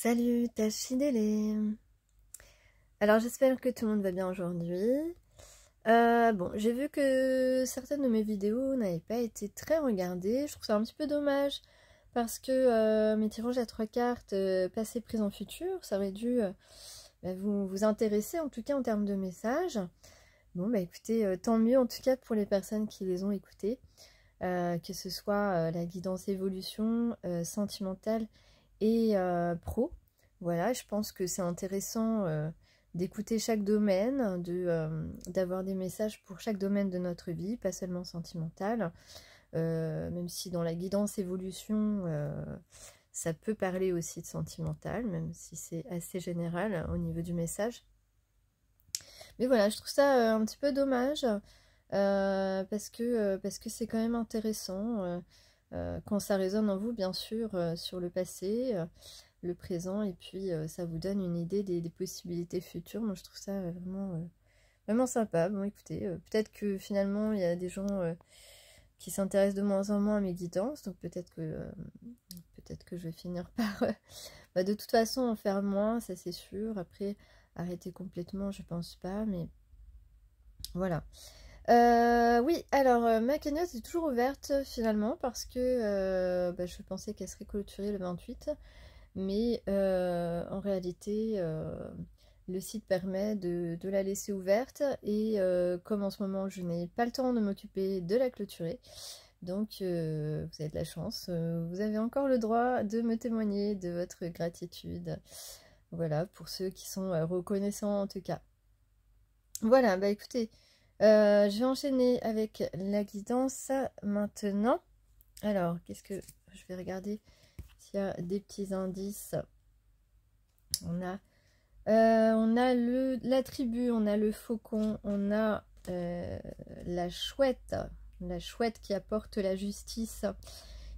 Salut Tachidélé. Alors j'espère que tout le monde va bien aujourd'hui. Bon, j'ai vu que certaines de mes vidéos n'avaient pas été très regardées. Je trouve ça un petit peu dommage parce que mes tirages à 3 cartes passé, présent, futur, ça aurait dû vous intéresser en tout cas en termes de messages. Bon bah écoutez, tant mieux en tout cas pour les personnes qui les ont écoutées, que ce soit la guidance évolution, sentimentale et pro. Voilà, je pense que c'est intéressant d'écouter chaque domaine, d'avoir des messages pour chaque domaine de notre vie, pas seulement sentimental. Même si dans la guidance évolution, ça peut parler aussi de sentimental, même si c'est assez général au niveau du message. Mais voilà, je trouve ça un petit peu dommage, parce que c'est quand même intéressant quand ça résonne en vous, bien sûr, sur le passé, le présent, et puis ça vous donne une idée des possibilités futures. Moi je trouve ça vraiment sympa. Bon écoutez, peut-être que finalement il y a des gens qui s'intéressent de moins en moins à mes guidances, donc peut-être que je vais finir par de toute façon en faire moins, ça c'est sûr. Après arrêter complètement je pense pas, mais voilà. Oui, alors ma cagnotte est toujours ouverte finalement parce que je pensais qu'elle serait clôturée le 28, mais en réalité le site permet de la laisser ouverte, et comme en ce moment je n'ai pas le temps de m'occuper de la clôturer, donc vous avez de la chance, vous avez encore le droit de me témoigner de votre gratitude. Voilà, pour ceux qui sont reconnaissants en tout cas. Voilà, bah écoutez, je vais enchaîner avec la guidance maintenant. Alors, qu'est-ce que... Je vais regarder s'il y a des petits indices. On a la tribu, on a le faucon, on a la chouette qui apporte la justice.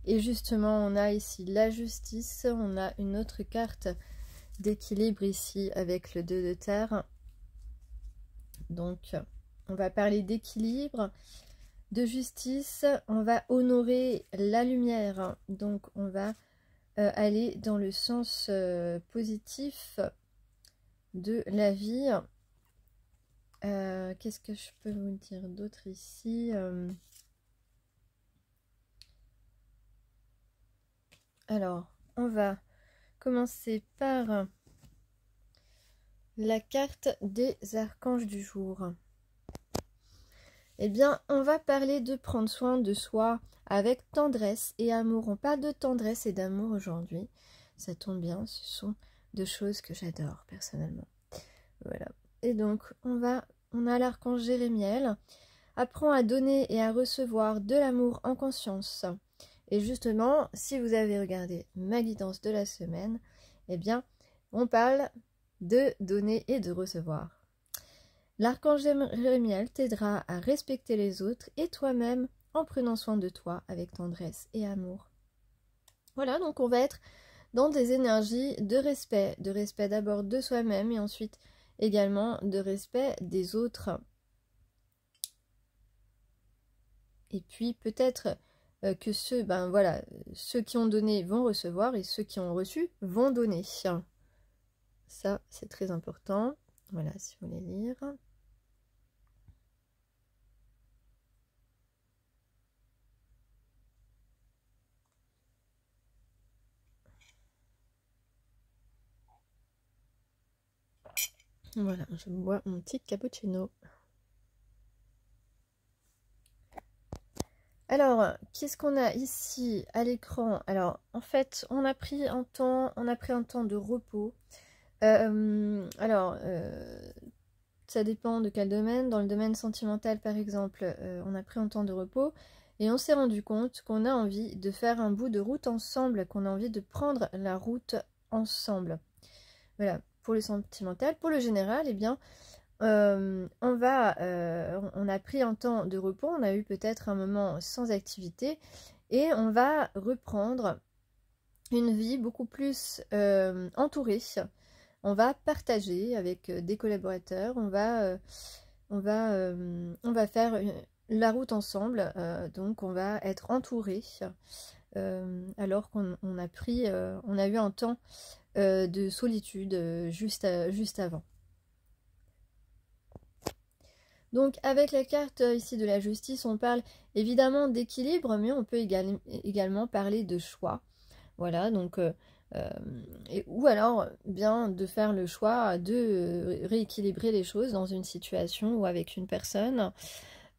Et justement, on a ici la justice, on a une autre carte d'équilibre ici avec le 2 de terre. Donc, on va parler d'équilibre, de justice, on va honorer la lumière. Donc, on va aller dans le sens positif de la vie. Qu'est-ce que je peux vous dire d'autre ici? Alors, on va commencer par la carte des archanges du jour. Eh bien, on va parler de prendre soin de soi avec tendresse et amour. On parle de tendresse et d'amour aujourd'hui. Ça tombe bien, ce sont deux choses que j'adore personnellement. Voilà. Et donc, on a l'archange Jérémiel. Apprends à donner et à recevoir de l'amour en conscience. Et justement, si vous avez regardé ma guidance de la semaine, eh bien, on parle de donner et de recevoir. L'archange Jérémiel t'aidera à respecter les autres et toi-même en prenant soin de toi avec tendresse et amour. Voilà, donc on va être dans des énergies de respect d'abord de soi-même et ensuite également de respect des autres. Et puis peut-être que ceux qui ont donné vont recevoir et ceux qui ont reçu vont donner. Ça, c'est très important. Voilà, si vous voulez lire. Voilà, je bois mon petit cappuccino. Alors, qu'est-ce qu'on a ici à l'écran? Alors, en fait, on a pris un temps de repos. Ça dépend de quel domaine. Dans le domaine sentimental, par exemple, on a pris un temps de repos et on s'est rendu compte qu'on a envie de faire un bout de route ensemble, qu'on a envie de prendre la route ensemble. Voilà, pour le sentimental. Pour le général, eh bien, on a pris un temps de repos, on a eu peut-être un moment sans activité et on va reprendre une vie beaucoup plus entourée. On va partager avec des collaborateurs, on va faire la route ensemble, donc on va être entouré alors qu'on a eu un temps de solitude juste avant. Donc avec la carte ici de la justice, on parle évidemment d'équilibre, mais on peut également parler de choix. Voilà, donc ou alors bien de faire le choix de rééquilibrer les choses dans une situation ou avec une personne.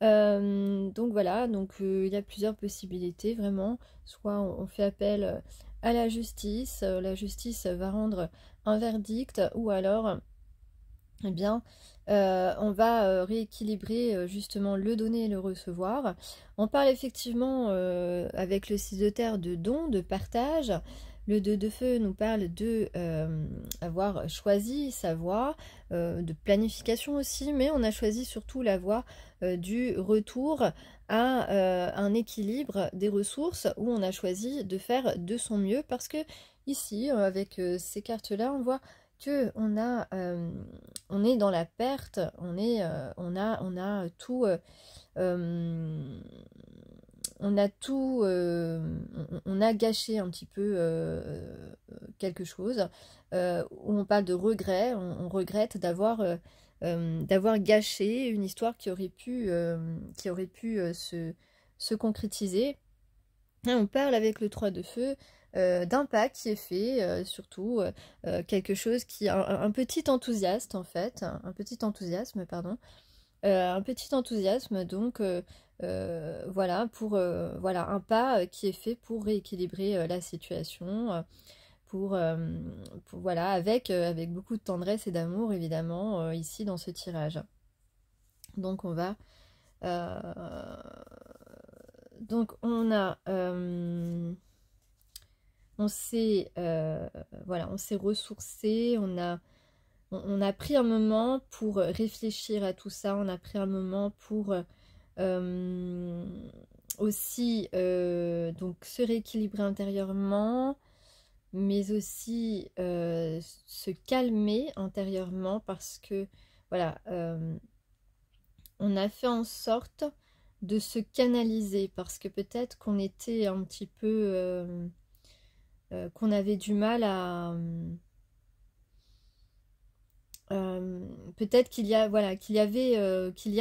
Donc voilà, donc il y a plusieurs possibilités vraiment. Soit on fait appel à la justice va rendre un verdict, ou alors eh bien, on va rééquilibrer justement le donner et le recevoir. On parle effectivement avec le 6 de terre de don, de partage. Le 2 de feu nous parle de avoir choisi sa voie, de planification aussi, mais on a choisi surtout la voie du retour à un équilibre des ressources, où on a choisi de faire de son mieux, parce que ici, avec ces cartes-là, on voit que on est dans la perte, on a tout, on a gâché un petit peu quelque chose, où on parle de regret, on regrette d'avoir gâché une histoire qui aurait pu se concrétiser. Et on parle avec le 3 de feu d'un pas qui est fait, surtout quelque chose qui un petit enthousiasme en fait, un petit enthousiasme, pardon, un petit enthousiasme, donc voilà, pour voilà, un pas qui est fait pour rééquilibrer la situation, voilà, avec beaucoup de tendresse et d'amour évidemment ici dans ce tirage. Donc on va donc on a on s'est voilà, on s'est ressourcé, on a pris un moment pour réfléchir à tout ça, on a pris un moment pour aussi donc se rééquilibrer intérieurement, mais aussi se calmer intérieurement, parce que voilà, on a fait en sorte de se canaliser, parce que peut-être qu'on était un petit peu qu'on avait du mal à peut-être qu'il y a voilà qu'il y a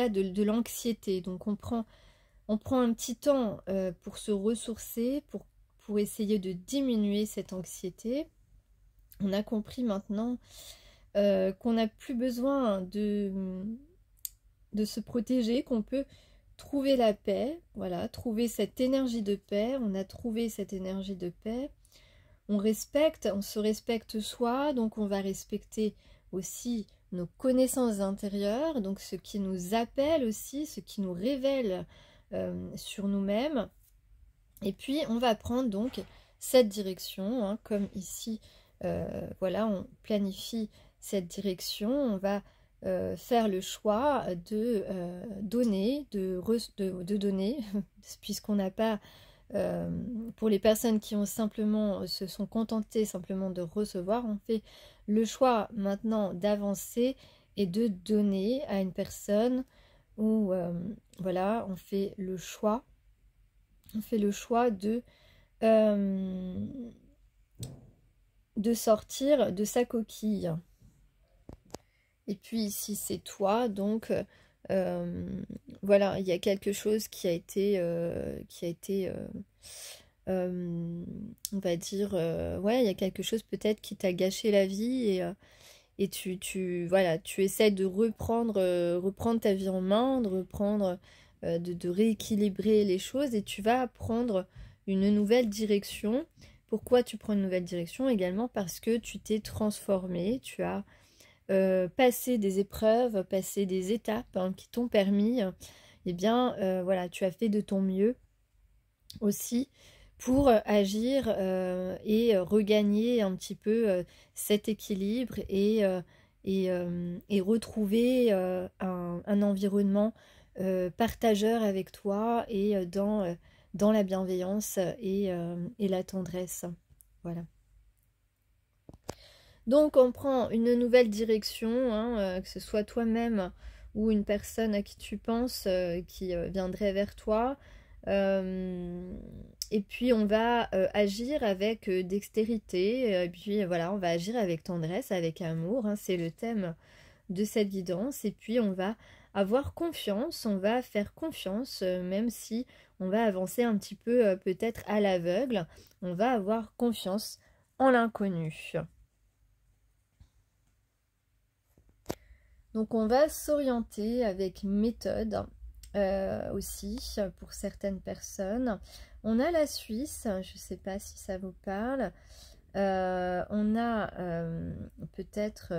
de l'anxiété, donc on prend un petit temps pour se ressourcer, pour essayer de diminuer cette anxiété. On a compris maintenant qu'on n'a plus besoin de se protéger, qu'on peut trouver la paix, voilà, trouver cette énergie de paix. On a trouvé cette énergie de paix. On se respecte soi, donc on va respecter aussi nos connaissances intérieures, donc ce qui nous appelle aussi, ce qui nous révèle sur nous-mêmes. Et puis on va prendre donc cette direction, hein, comme ici, voilà, on planifie cette direction. On va faire le choix de donner, de donner, puisqu'on n'a pas, pour les personnes qui ont simplement se sont contentées simplement de recevoir, on fait le choix maintenant d'avancer et de donner à une personne, où voilà, on fait le choix de sortir de sa coquille. Et puis ici c'est toi, donc voilà, il y a quelque chose qui a été on va dire ouais, il y a quelque chose peut-être qui t'a gâché la vie, et voilà, tu essaies de reprendre ta vie en main, de reprendre de rééquilibrer les choses, et tu vas prendre une nouvelle direction. Pourquoi tu prends une nouvelle direction? Également parce que tu t'es transformé, tu as passé des épreuves, passé des étapes, hein, qui t'ont permis, eh bien voilà, tu as fait de ton mieux aussi pour agir et regagner un petit peu cet équilibre, et retrouver un environnement partageur avec toi, et dans la bienveillance et la tendresse. Voilà. Donc on prend une nouvelle direction, hein, que ce soit toi-même ou une personne à qui tu penses qui viendrait vers toi. Et puis on va agir avec dextérité, et puis voilà, on va agir avec tendresse, avec amour, hein, c'est le thème de cette guidance. Et puis on va avoir confiance, on va faire confiance, même si on va avancer un petit peu peut-être à l'aveugle, on va avoir confiance en l'inconnu. Donc on va s'orienter avec méthode aussi pour certaines personnes. On a la Suisse, je ne sais pas si ça vous parle. On a peut-être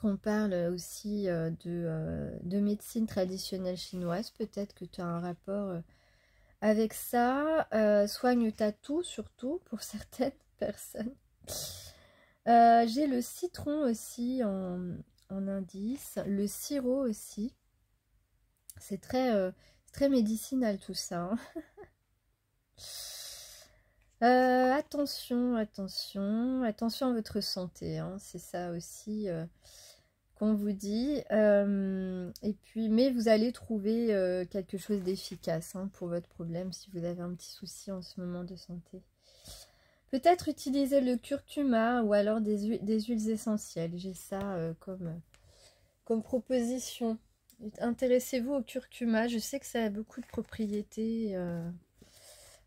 qu'on parle aussi de médecine traditionnelle chinoise. Peut-être que tu as un rapport avec ça. Soigne ta toux surtout pour certaines personnes. J'ai le citron aussi en indice, le sirop aussi. C'est très médicinal tout ça. Hein. Attention à votre santé. Hein, c'est ça aussi qu'on vous dit. Et puis, mais vous allez trouver quelque chose d'efficace hein, pour votre problème si vous avez un petit souci en ce moment de santé. Peut-être utiliser le curcuma ou alors des huiles essentielles. J'ai ça comme proposition. Intéressez-vous au curcuma. Je sais que ça a beaucoup de propriétés.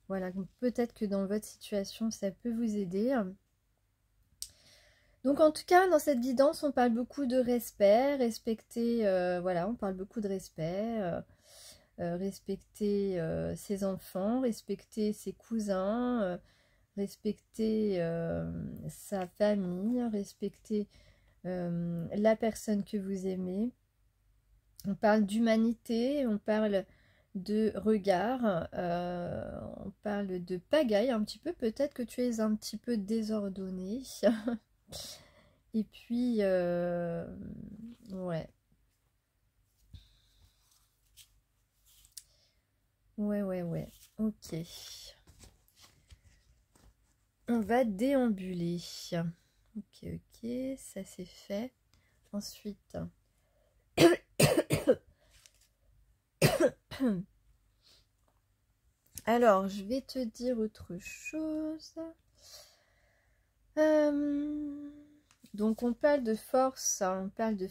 Voilà, peut-être que dans votre situation, ça peut vous aider. Donc en tout cas, dans cette guidance, on parle beaucoup de respect. Respecter, voilà, on parle beaucoup de respect. Respecter ses enfants, respecter ses cousins. Respecter sa famille, respecter la personne que vous aimez. On parle d'humanité, on parle de regard, on parle de pagaille un petit peu. Peut-être que tu es un petit peu désordonné. Et puis, ouais. Ouais. Ok. On va déambuler. Ok, ça c'est fait. Ensuite, alors je vais te dire autre chose. Donc on parle de force, hein, on parle de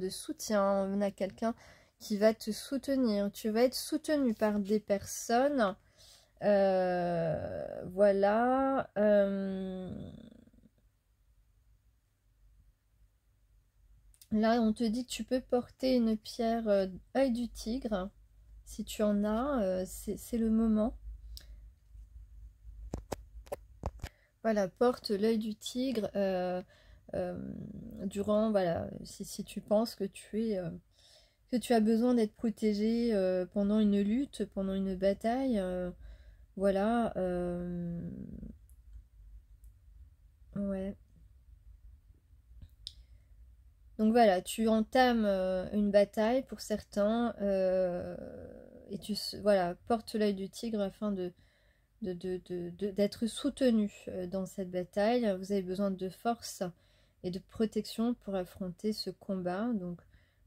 soutien. On a quelqu'un qui va te soutenir. Tu vas être soutenu par des personnes. Voilà. Là, on te dit que tu peux porter une pierre œil du tigre. Si tu en as, c'est le moment. Voilà, porte l'œil du tigre durant, voilà, si tu penses que tu as besoin d'être protégé pendant une lutte, pendant une bataille, voilà. Ouais. Donc voilà, tu entames une bataille pour certains et voilà, porte l'œil du tigre afin d'être soutenu dans cette bataille. Vous avez besoin de force et de protection pour affronter ce combat. Donc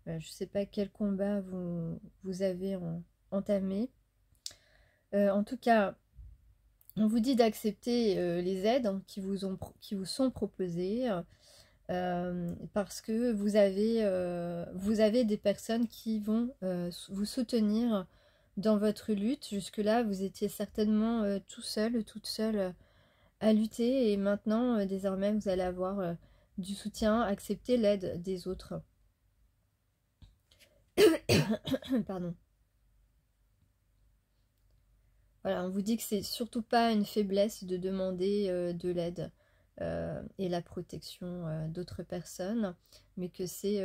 je ne sais pas quel combat vous avez entamé. En tout cas, on vous dit d'accepter les aides hein, qui vous sont proposées. Parce que vous avez des personnes qui vont vous soutenir dans votre lutte. Jusque-là, vous étiez certainement tout seul, toute seule à lutter et maintenant, désormais, vous allez avoir du soutien, accepter l'aide des autres. Pardon. Voilà, on vous dit que c'est surtout pas une faiblesse de demander de l'aide. Et la protection d'autres personnes, mais que c'est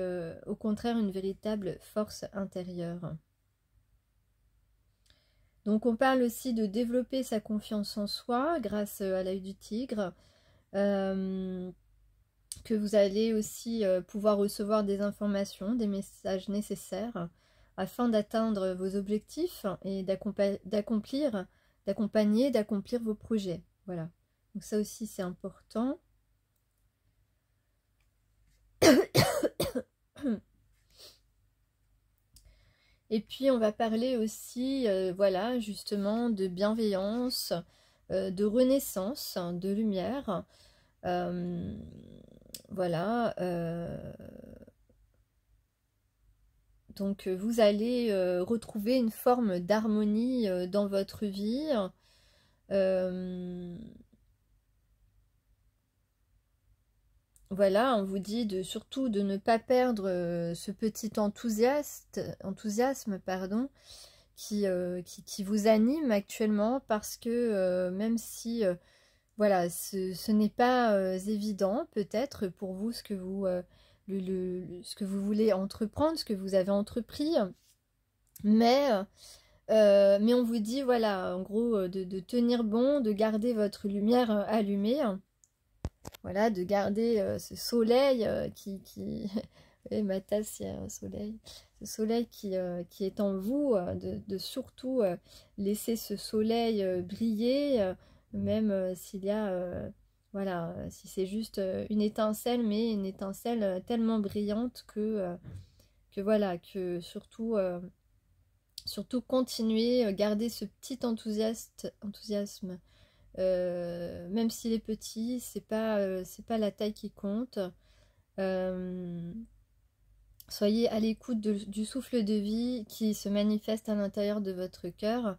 au contraire une véritable force intérieure. Donc on parle aussi de développer sa confiance en soi grâce à l'œil du tigre, que vous allez aussi pouvoir recevoir des informations, des messages nécessaires afin d'atteindre vos objectifs et d'accomplir vos projets. Voilà. Donc ça aussi c'est important. Et puis on va parler aussi, voilà, justement de bienveillance, de renaissance, hein, de lumière. Euh, voilà. Donc vous allez retrouver une forme d'harmonie dans votre vie. Euh, Voilà, on vous dit surtout de ne pas perdre ce petit enthousiasme, pardon, qui vous anime actuellement parce que même si voilà, ce n'est pas évident peut-être pour vous ce que vous, ce que vous voulez entreprendre, ce que vous avez entrepris, mais, mais on vous dit voilà, en gros, de tenir bon, de garder votre lumière allumée. Voilà, de garder ce soleil qui... Et ma tasse, il y a un soleil. Ce soleil qui est en vous, de surtout laisser ce soleil briller, même s'il y a, voilà, si c'est juste une étincelle, mais une étincelle tellement brillante que voilà, que surtout, surtout continuer, garder ce petit enthousiasme même s'il est petit, c'est pas la taille qui compte. Euh, Soyez à l'écoute du souffle de vie qui se manifeste à l'intérieur de votre cœur.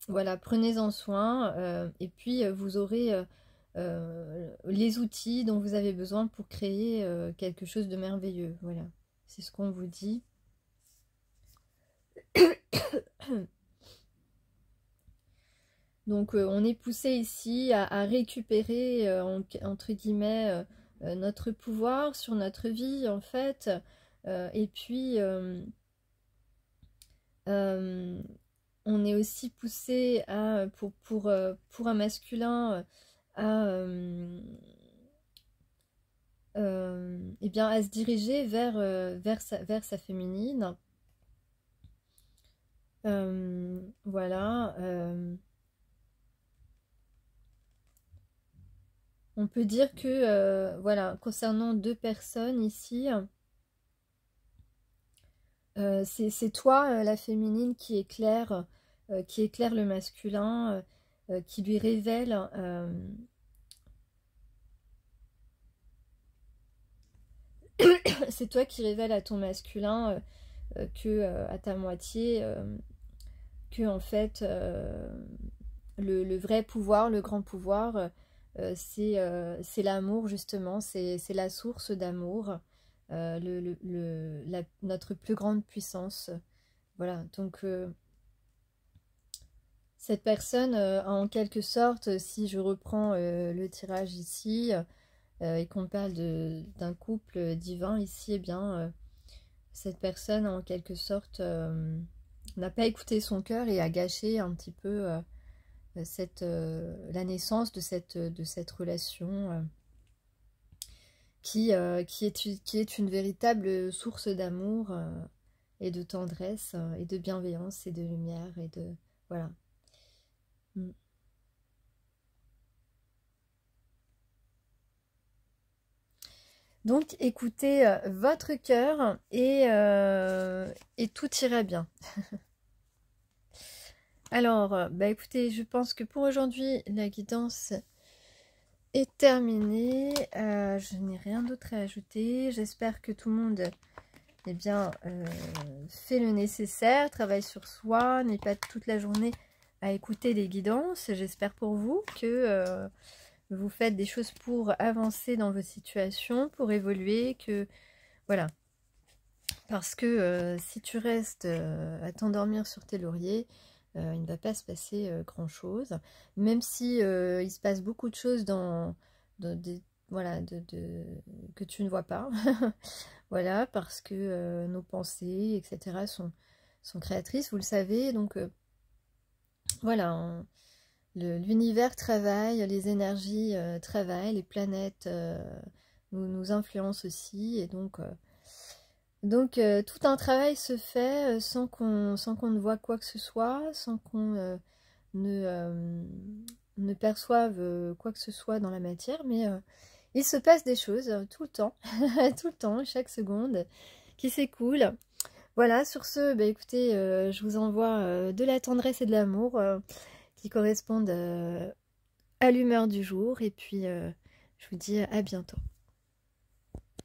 Voilà, prenez-en soin et puis vous aurez les outils dont vous avez besoin pour créer quelque chose de merveilleux. Voilà, c'est ce qu'on vous dit. Donc on est poussé ici à récupérer entre guillemets notre pouvoir sur notre vie en fait. Et puis on est aussi poussé à pour un masculin à eh bien à se diriger vers sa féminine. Voilà. On peut dire que, voilà, concernant deux personnes ici, c'est toi, la féminine, qui éclaire le masculin, qui lui révèle, c'est toi qui révèle à ton masculin à ta moitié, que en fait, le vrai pouvoir, le grand pouvoir, c'est l'amour justement, c'est la source d'amour, notre plus grande puissance. Voilà, donc cette personne, en quelque sorte, si je reprends le tirage ici, et qu'on parle d'un couple divin ici, eh bien, cette personne, en quelque sorte, n'a pas écouté son cœur et a gâché un petit peu la naissance de cette relation qui est une véritable source d'amour et de tendresse et de bienveillance et de lumière et de... Voilà. Mm. Donc écoutez votre cœur et tout ira bien. Alors, bah écoutez, je pense que pour aujourd'hui, la guidance est terminée. Je n'ai rien d'autre à ajouter. J'espère que tout le monde eh bien, fait le nécessaire, travaille sur soi, n'est pas toute la journée à écouter les guidances. J'espère pour vous que vous faites des choses pour avancer dans vos situations, pour évoluer, que voilà. Parce que si tu restes à t'endormir sur tes lauriers, il ne va pas se passer grand-chose. Même si il se passe beaucoup de choses voilà, que tu ne vois pas. Voilà, parce que nos pensées, etc. sont créatrices, vous le savez. Donc voilà, l'univers travaille, les énergies travaillent, les planètes nous influencent aussi. Et donc tout un travail se fait sans qu'on ne voit quoi que ce soit, sans qu'on ne perçoive quoi que ce soit dans la matière, mais il se passe des choses tout le temps, tout le temps, chaque seconde qui s'écoule. Voilà, sur ce, bah écoutez, je vous envoie de la tendresse et de l'amour qui correspondent à l'humeur du jour. Et puis, je vous dis à bientôt.